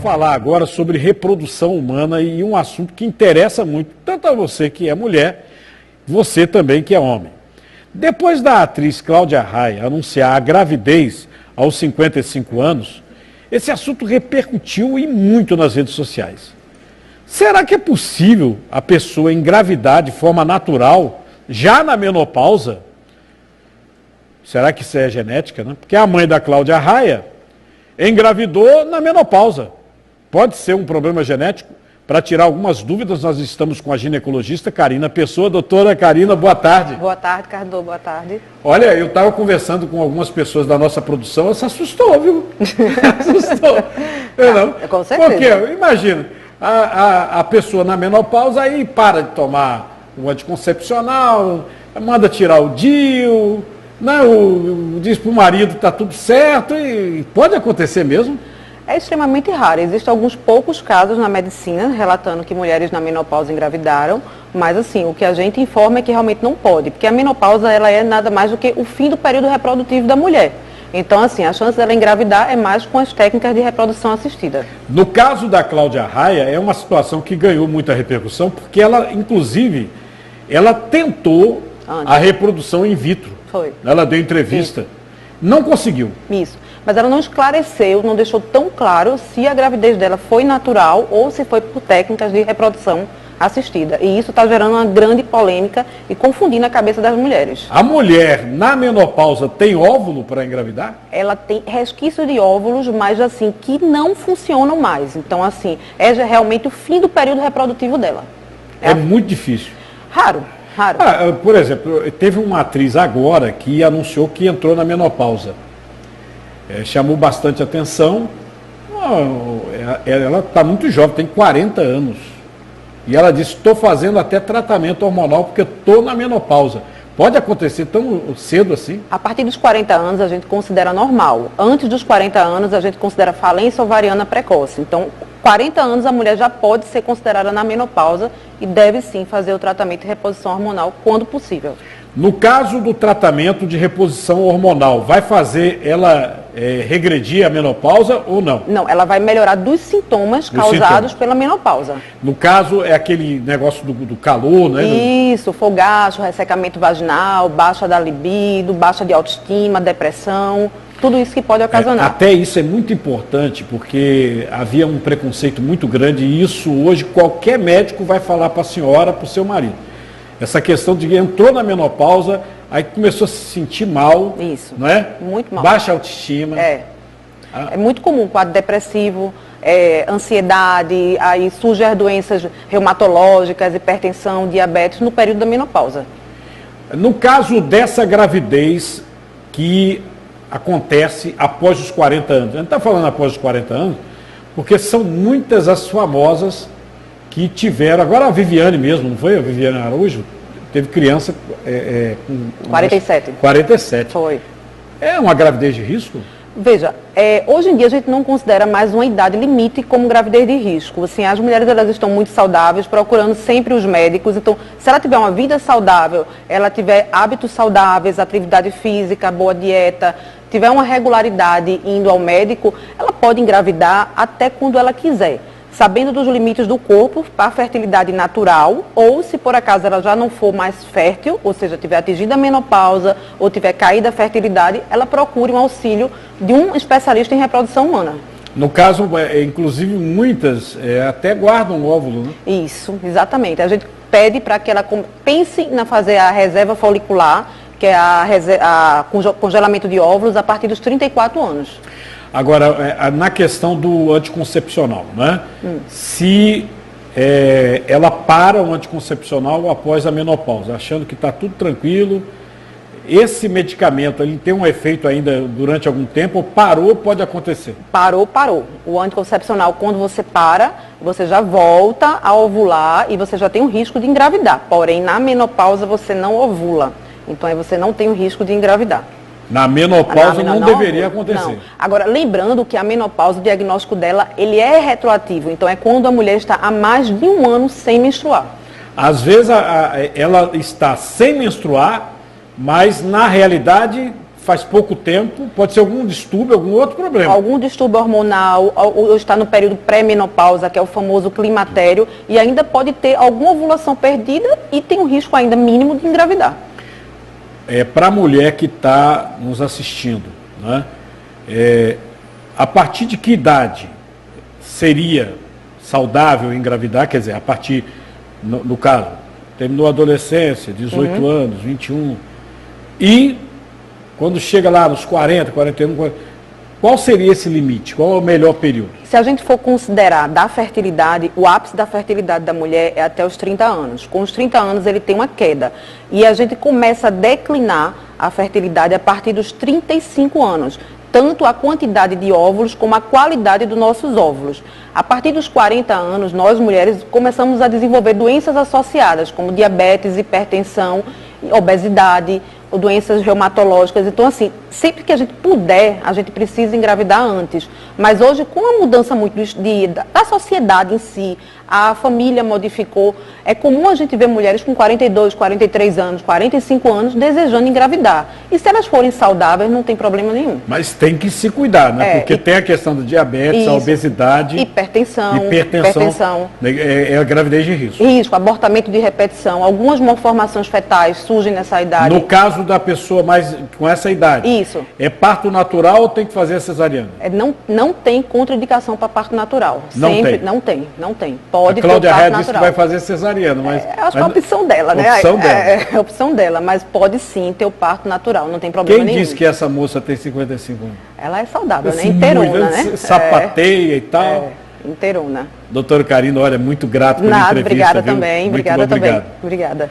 falar agora sobre reprodução humana e um assunto que interessa muito, tanto a você que é mulher, você também que é homem. Depois da atriz Cláudia Raia anunciar a gravidez aos 55 anos, esse assunto repercutiu e muito nas redes sociais. Será que é possível a pessoa engravidar de forma natural, já na menopausa? Será que isso é genética, né? Porque a mãe da Cláudia Raia engravidou na menopausa. Pode ser um problema genético? Para tirar algumas dúvidas, nós estamos com a ginecologista Karina Pessoa. Doutora Karina, boa tarde. Boa tarde, Cardo, boa tarde. Olha, eu estava conversando com algumas pessoas da nossa produção, ela se assustou, viu? Assustou. Não? Com certeza. Porque, imagina, a pessoa na menopausa aí para de tomar o anticoncepcional, manda tirar o DIU, né, diz para o marido que está tudo certo, e pode acontecer mesmo? É extremamente raro. Existem alguns poucos casos na medicina relatando que mulheres na menopausa engravidaram, mas assim, o que a gente informa é que realmente não pode, porque a menopausa ela é nada mais do que o fim do período reprodutivo da mulher. Então, assim, a chance dela engravidar é mais com as técnicas de reprodução assistida. No caso da Cláudia Raia, é uma situação que ganhou muita repercussão, porque ela, inclusive, ela tentou a reprodução in vitro. Foi. Ela deu entrevista. Isso. Não conseguiu. Isso. Mas ela não esclareceu, não deixou tão claro se a gravidez dela foi natural ou se foi por técnicas de reprodução assistida. E isso está gerando uma grande polêmica e confundindo a cabeça das mulheres. A mulher na menopausa tem óvulo para engravidar? Ela tem resquício de óvulos, mas assim, que não funcionam mais. Então, assim, é realmente o fim do período reprodutivo dela. É muito difícil. Raro. Por exemplo, teve uma atriz agora que anunciou que entrou na menopausa. Chamou bastante atenção. Ela está muito jovem, tem 40 anos. E ela disse, estou fazendo até tratamento hormonal porque estou na menopausa. Pode acontecer tão cedo assim? A partir dos 40 anos a gente considera normal. Antes dos 40 anos a gente considera falência ovariana precoce. Então, 40 anos a mulher já pode ser considerada na menopausa e deve sim fazer o tratamento de reposição hormonal quando possível. No caso do tratamento de reposição hormonal, vai fazer ela regredir a menopausa ou não? Não, ela vai melhorar dos sintomas causados pela menopausa. No caso, é aquele negócio do calor, né? Isso, fogacho, ressecamento vaginal, baixa da libido, baixa de autoestima, depressão, tudo isso que pode ocasionar. Até isso é muito importante, porque havia um preconceito muito grande e isso hoje qualquer médico vai falar para a senhora, para o seu marido. Essa questão de que entrou na menopausa, aí começou a se sentir mal. Isso, não é? Muito mal. Baixa autoestima. É muito comum, quadro depressivo, ansiedade, aí surgem as doenças reumatológicas, hipertensão, diabetes no período da menopausa. No caso dessa gravidez que acontece após os 40 anos, a gente está falando após os 40 anos, porque são muitas as famosas que tiveram, agora a Viviane mesmo, não foi? A Viviane Araújo teve criança com 47. 47. Foi. É uma gravidez de risco? Veja, hoje em dia a gente não considera mais uma idade limite como gravidez de risco. Assim, as mulheres elas estão muito saudáveis, procurando sempre os médicos. Então, se ela tiver uma vida saudável, ela tiver hábitos saudáveis, atividade física, boa dieta, tiver uma regularidade indo ao médico, ela pode engravidar até quando ela quiser, sabendo dos limites do corpo para a fertilidade natural, ou se por acaso ela já não for mais fértil, ou seja, tiver atingido a menopausa, ou tiver caído a fertilidade, ela procure um auxílio de um especialista em reprodução humana. No caso, inclusive muitas até guardam o óvulo, né? Isso, exatamente. A gente pede para que ela pense em fazer a reserva folicular, que é congelamento de óvulos a partir dos 34 anos. Agora, na questão do anticoncepcional, né? Se ela para o anticoncepcional após a menopausa, achando que está tudo tranquilo, esse medicamento ele tem um efeito ainda durante algum tempo, ou parou, pode acontecer? Parou. O anticoncepcional, quando você para, você já volta a ovular e você já tem o risco de engravidar. Porém, na menopausa você não ovula, então aí você não tem o risco de engravidar. Na menopausa não deveria acontecer. Não. Agora, lembrando que a menopausa, o diagnóstico dela, ele é retroativo. Então, é quando a mulher está há mais de um ano sem menstruar. Às vezes, ela está sem menstruar, mas na realidade faz pouco tempo, pode ser algum distúrbio, algum outro problema. Algum distúrbio hormonal, ou está no período pré-menopausa, que é o famoso climatério, e ainda pode ter alguma ovulação perdida e tem um risco ainda mínimo de engravidar. Para a mulher que está nos assistindo, né? A partir de que idade seria saudável engravidar? Quer dizer, a partir, no caso, terminou a adolescência, 18 anos, 21, e quando chega lá nos 40, 41, 40, qual seria esse limite? Qual é o melhor período? Se a gente for considerar da fertilidade, o ápice da fertilidade da mulher é até os 30 anos. Com os 30 anos ele tem uma queda. E a gente começa a declinar a fertilidade a partir dos 35 anos. Tanto a quantidade de óvulos como a qualidade dos nossos óvulos. A partir dos 40 anos, nós mulheres começamos a desenvolver doenças associadas, como diabetes, hipertensão, obesidade, ou doenças reumatológicas. Então, assim, sempre que a gente puder, a gente precisa engravidar antes. Mas hoje, com a mudança muito da sociedade em si, a família modificou, é comum a gente ver mulheres com 42, 43 anos, 45 anos desejando engravidar. E se elas forem saudáveis, não tem problema nenhum. Mas tem que se cuidar, né? Porque tem a questão do diabetes, isso, a obesidade, hipertensão. É a gravidez de risco. Risco, abortamento de repetição. Algumas malformações fetais surgem nessa idade. No caso da pessoa com essa idade, isso. É parto natural ou tem que fazer a cesariana? Não tem contraindicação para parto natural. Não Sempre, tem? Não tem. Pode a Cláudia ter o parto disse natural. que vai fazer cesariana, mas... acho que é a opção dela, né? É a opção dela, mas pode sim ter o parto natural, não tem problema nenhum. Quem disse que essa moça tem 55 anos? Ela é saudável, né? Inteirona, né? Sapateia e tal. Inteirona. Doutora Karina, olha, muito grato pela entrevista. Obrigada viu? também. Muito Obrigada obrigado. também. Obrigada.